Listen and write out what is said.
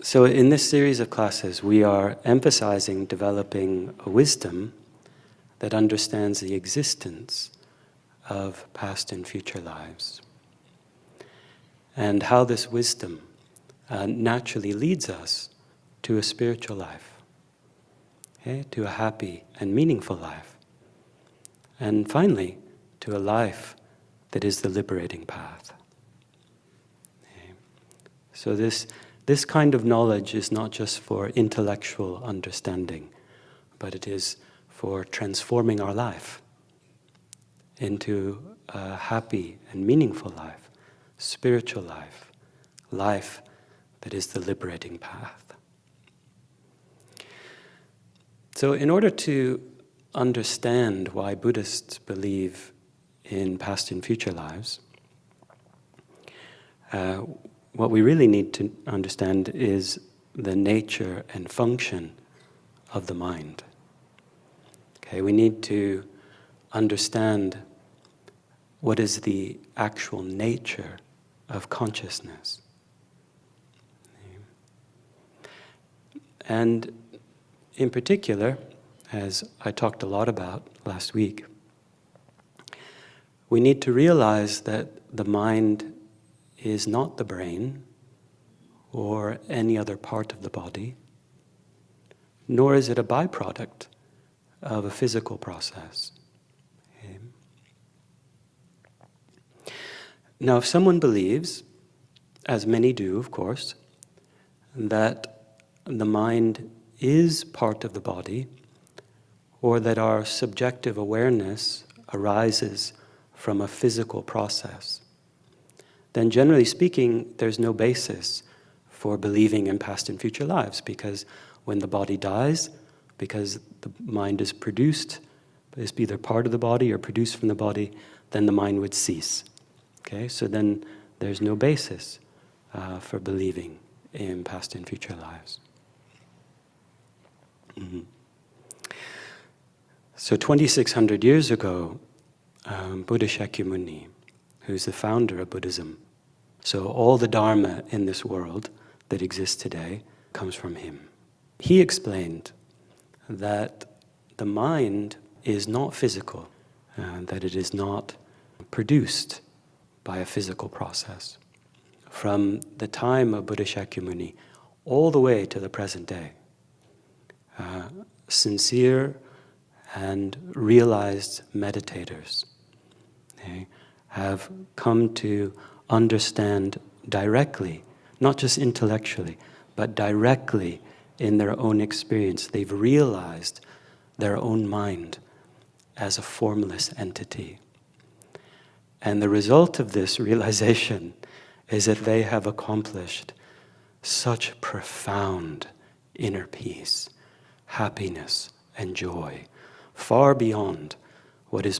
So in this series of classes, we are emphasizing developing a wisdom that understands the existence of past and future lives, and how this wisdom naturally leads us to a spiritual life, okay? To a happy and meaningful life, and finally, to a life that is the liberating path. Okay? So this kind of knowledge is not just for intellectual understanding, but it is for transforming our life into a happy and meaningful life, spiritual life, life that is the liberating path. So in order to understand why Buddhists believe in past and future lives, what we really need to understand is the nature and function of the mind. Okay, we need to understand what is the actual nature of consciousness. And in particular, as I talked a lot about last week, we need to realize that the mind is not the brain or any other part of the body, nor is it a byproduct of a physical process. Okay. Now, if someone believes, as many do, of course, that the mind is part of the body, or that our subjective awareness arises from a physical process, then generally speaking, there's no basis for believing in past and future lives, because when the body dies, because the mind is produced, is either part of the body or produced from the body, then the mind would cease. Okay, so then there's no basis for believing in past and future lives. Mm-hmm. So 2,600 years ago, Buddha Shakyamuni, who's the founder of Buddhism, so all the Dharma in this world that exists today comes from him. He explained that the mind is not physical, that it is not produced by a physical process. From the time of Buddha Shakyamuni all the way to the present day, sincere and realized meditators, okay, have come to understand directly, not just intellectually, but directly in their own experience. They've realized their own mind as a formless entity. And the result of this realization is that they have accomplished such profound inner peace, happiness, and joy, far beyond what is